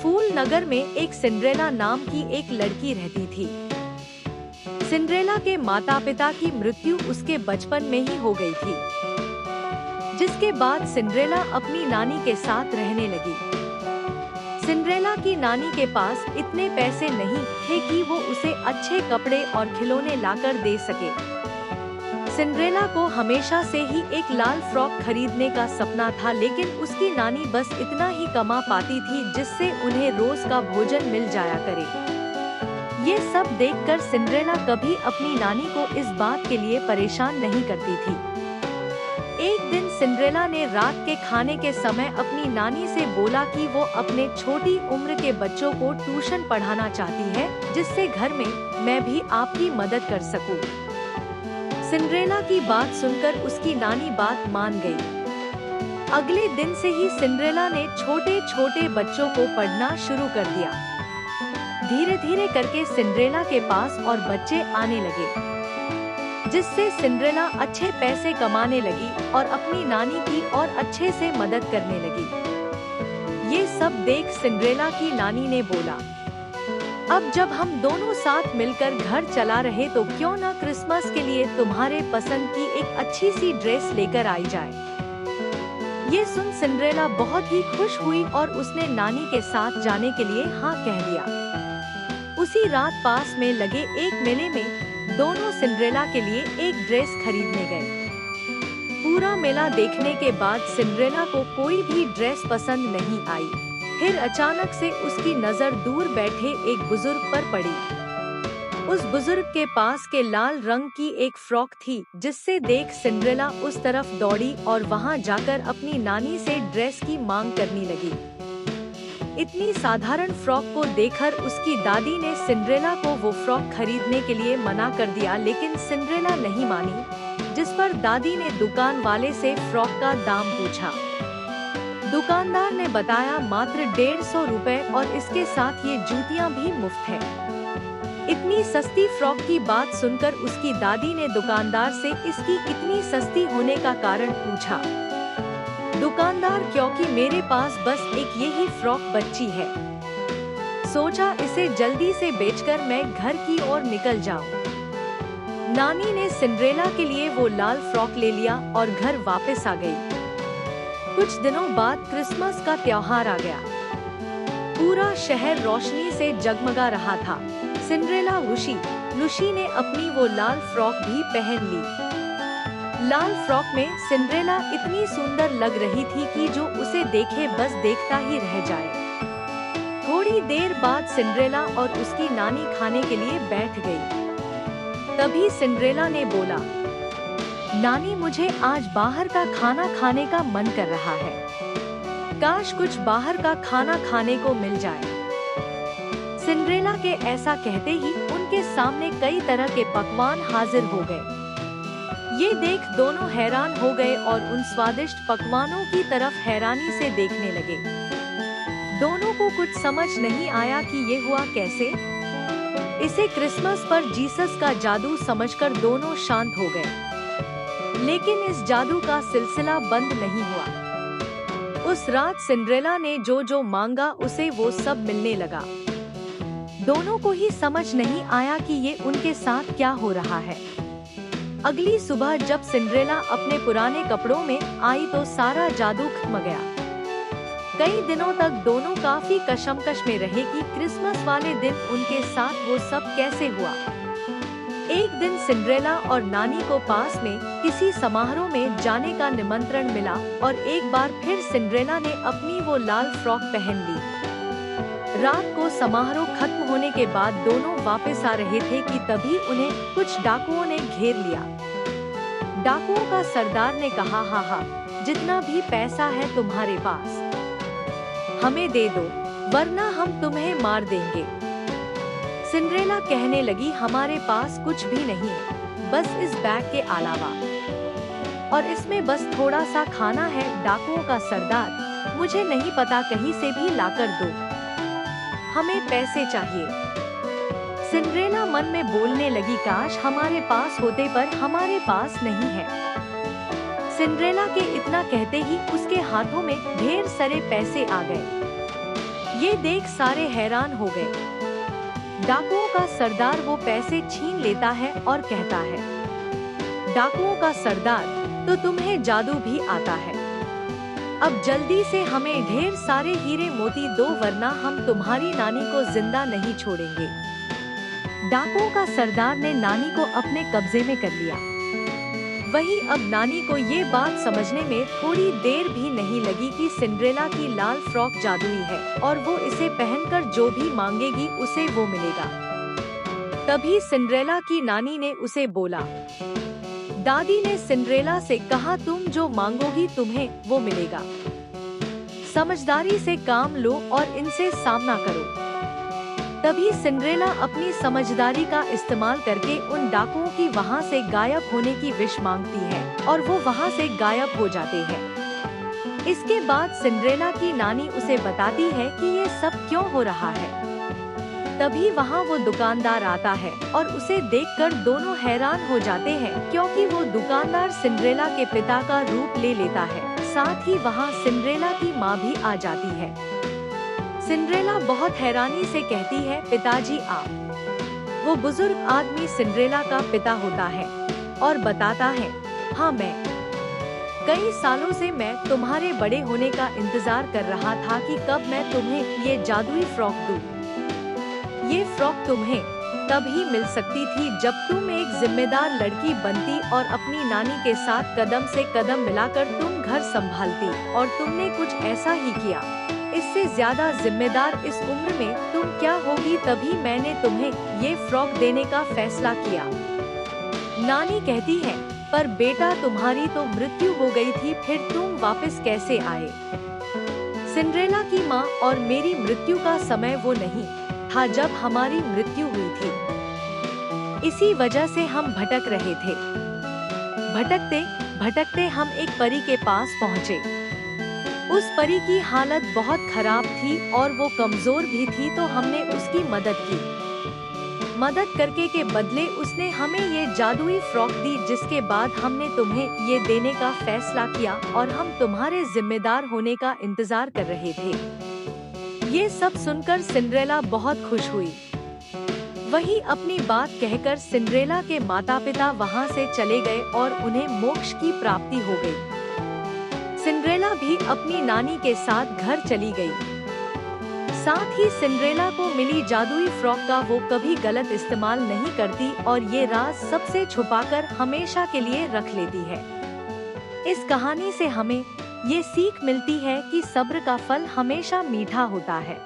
फूल नगर में एक सिंड्रेला नाम की एक लड़की रहती थी। सिंड्रेला के माता पिता की मृत्यु उसके बचपन में ही हो गई थी, जिसके बाद सिंड्रेला अपनी नानी के साथ रहने लगी। सिंड्रेला की नानी के पास इतने पैसे नहीं थे कि वो उसे अच्छे कपड़े और खिलौने लाकर दे सके। सिंड्रेला को हमेशा से ही एक लाल फ्रॉक खरीदने का सपना था, लेकिन उसकी नानी बस इतना ही कमा पाती थी जिससे उन्हें रोज का भोजन मिल जाया करे। ये सब देखकर सिंड्रेला कभी अपनी नानी को इस बात के लिए परेशान नहीं करती थी। एक दिन सिंड्रेला ने रात के खाने के समय अपनी नानी से बोला कि वो अपने छोटी उम्र के बच्चों को ट्यूशन पढ़ाना चाहती है, जिससे घर में मैं भी आपकी मदद कर सकूं। सिंड्रेला की बात सुनकर उसकी नानी बात मान गई। अगले दिन से ही सिंड्रेला ने छोटे छोटे बच्चों को पढ़ना शुरू कर दिया। धीरे धीरे करके सिंड्रेला के पास और बच्चे आने लगे, जिससे सिंड्रेला अच्छे पैसे कमाने लगी और अपनी नानी की और अच्छे से मदद करने लगी। ये सब देख सिंड्रेला की नानी ने बोला, अब जब हम दोनों साथ मिलकर घर चला रहे तो क्यों ना क्रिसमस के लिए तुम्हारे पसंद की एक अच्छी सी ड्रेस लेकर आई जाए। ये सुन सिंड्रेला बहुत ही खुश हुई और उसने नानी के साथ जाने के लिए हाँ कह दिया। उसी रात पास में लगे एक मेले में दोनों सिंड्रेला के लिए एक ड्रेस खरीदने गए। पूरा मेला देखने के बाद सिंड्रेला को कोई भी ड्रेस पसंद नहीं आई। फिर अचानक से उसकी नजर दूर बैठे एक बुजुर्ग पर पड़ी। उस बुजुर्ग के पास के लाल रंग की एक फ्रॉक थी, जिससे देख सिंड्रेला उस तरफ दौड़ी और वहां जाकर अपनी नानी से ड्रेस की मांग करने लगी। इतनी साधारण फ्रॉक को देखकर उसकी दादी ने सिंड्रेला को वो फ्रॉक खरीदने के लिए मना कर दिया, लेकिन सिंड्रेला नहीं मानी, जिस पर दादी ने दुकान वाले से फ्रॉक का दाम पूछा। दुकानदार ने बताया मात्र 150 रुपए और इसके साथ ये जूतियां भी मुफ्त है। इतनी सस्ती फ्रॉक की बात सुनकर उसकी दादी ने दुकानदार से इसकी इतनी सस्ती होने का कारण पूछा। दुकानदार, क्योंकि मेरे पास बस एक यही फ्रॉक बची है, सोचा इसे जल्दी से बेचकर मैं घर की ओर निकल जाऊं। नानी ने सिंड्रेला के लिए वो लाल फ्रॉक ले लिया और घर वापस आ गई। कुछ दिनों बाद क्रिसमस का त्योहार आ गया। पूरा शहर रोशनी से जगमगा रहा था। सिंड्रेला लुशी ने अपनी वो लाल फ्रॉक भी पहन ली। लाल फ्रॉक में सिंड्रेला इतनी सुंदर लग रही थी कि जो उसे देखे बस देखता ही रह जाए। थोड़ी देर बाद सिंड्रेला और उसकी नानी खाने के लिए बैठ गई। तभी सिंड्रेला ने बोला, नानी, मुझे आज बाहर का खाना खाने का मन कर रहा है। काश कुछ बाहर का खाना खाने को मिल जाए। सिंड्रेला के ऐसा कहते ही उनके सामने कई तरह के पकवान हाजिर हो गए। ये देख दोनों हैरान हो गए और उन स्वादिष्ट पकवानों की तरफ हैरानी से देखने लगे। दोनों को कुछ समझ नहीं आया कि ये हुआ कैसे। इसे क्रिसमस पर जीसस का जादू समझकर दोनों शांत हो गए। लेकिन इस जादू का सिलसिला बंद नहीं हुआ। उस रात सिंड्रेला ने जो जो मांगा उसे वो सब मिलने लगा। दोनों को ही समझ नहीं आया कि ये उनके साथ क्या हो रहा है। अगली सुबह जब सिंड्रेला अपने पुराने कपड़ों में आई तो सारा जादू खत्म गया। कई दिनों तक दोनों काफी कशमकश में रहे कि क्रिसमस वाले दिन उनके साथ वो सब कैसे हुआ। एक दिन सिंड्रेला और नानी को पास में किसी समारोह में जाने का निमंत्रण मिला और एक बार फिर सिंड्रेला ने अपनी वो लाल फ्रॉक पहन ली। रात को समारोह खत्म होने के बाद दोनों वापस आ रहे थे कि तभी उन्हें कुछ डाकुओं ने घेर लिया। डाकुओं का सरदार ने कहा, हाँ, जितना भी पैसा है तुम्हारे पास हमें दे दो, वरना हम तुम्हें मार देंगे। सिंड्रेला कहने लगी, हमारे पास कुछ भी नहीं है, बस इस बैग के अलावा, और इसमें बस थोड़ा सा खाना है। डाकुओं का सरदार, मुझे नहीं पता, कहीं से भी लाकर दो, हमें पैसे चाहिए। सिंड्रेला मन में बोलने लगी, काश हमारे पास होते, पर हमारे पास नहीं है। सिंड्रेला के इतना कहते ही उसके हाथों में ढेर सारे पैसे आ गए। ये देख सारे हैरान हो गए। डाकुओं का सरदार वो पैसे छीन लेता है और कहता है, डाकुओं का सरदार, तो तुम्हें जादू भी आता है। अब जल्दी से हमें ढेर सारे हीरे मोती दो, वरना हम तुम्हारी नानी को जिंदा नहीं छोड़ेंगे। डाकुओं का सरदार ने नानी को अपने कब्जे में कर लिया। वहीं अब नानी को ये बात समझने में थोड़ी देर भी नहीं लगी कि सिंड्रेला की लाल फ्रॉक जादुई है और वो इसे पहनकर जो भी मांगेगी उसे वो मिलेगा। तभी सिंड्रेला की नानी ने उसे बोला, दादी ने सिंड्रेला से कहा, तुम जो मांगोगी तुम्हें वो मिलेगा। समझदारी से काम लो और इनसे सामना करो। तभी सिंड्रेला अपनी समझदारी का इस्तेमाल करके उन डाकुओं की वहां से गायब होने की विश मांगती है और वो वहां से गायब हो जाते हैं। इसके बाद सिंड्रेला की नानी उसे बताती है कि ये सब क्यों हो रहा है। तभी वहां वो दुकानदार आता है और उसे देखकर दोनों हैरान हो जाते हैं, क्योंकि वो दुकानदार सिंड्रेला के पिता का रूप ले लेता है। साथ ही वहां सिंड्रेला की माँ भी आ जाती है। सिंड्रेला बहुत हैरानी से कहती है, पिताजी आप। वो बुजुर्ग आदमी सिंड्रेला का पिता होता है और बताता है, हाँ मैं। कई सालों से मैं तुम्हारे बड़े होने का इंतजार कर रहा था कि कब मैं तुम्हें ये जादुई फ्रॉक दूं। ये फ्रॉक तुम्हें तब ही मिल सकती थी जब तुम एक जिम्मेदार लड़की बनती और अपनी नानी के साथ कदम से कदम मिलाकर तुम घर संभालती, और तुमने कुछ ऐसा ही किया। इससे ज्यादा जिम्मेदार इस उम्र में तुम क्या होगी, तभी मैंने तुम्हें ये फ्रॉक देने का फैसला किया। नानी कहती है, पर बेटा तुम्हारी तो मृत्यु हो गई थी, फिर तुम वापस कैसे आए? सिंड्रेला की माँ, और मेरी मृत्यु का समय वो नहीं था जब हमारी मृत्यु हुई थी। इसी वजह से हम भटक रहे थे। भटकते भटकते हम एक परी के पास पहुँचे। उस परी की हालत बहुत खराब थी और वो कमजोर भी थी, तो हमने उसकी मदद की। मदद करके के बदले उसने हमें ये जादुई फ्रॉक दी, जिसके बाद हमने तुम्हें ये देने का फैसला किया और हम तुम्हारे जिम्मेदार होने का इंतजार कर रहे थे। ये सब सुनकर सिंड्रेला बहुत खुश हुई। वहीं अपनी बात कहकर सिंड्रेला के माता पिता वहां से चले गए और उन्हें मोक्ष की प्राप्ति हो गई। सिंड्रेला भी अपनी नानी के साथ घर चली गई। साथ ही सिंड्रेला को मिली जादुई फ्रॉक का वो कभी गलत इस्तेमाल नहीं करती और ये राज सबसे छुपाकर हमेशा के लिए रख लेती है। इस कहानी से हमें ये सीख मिलती है कि सब्र का फल हमेशा मीठा होता है।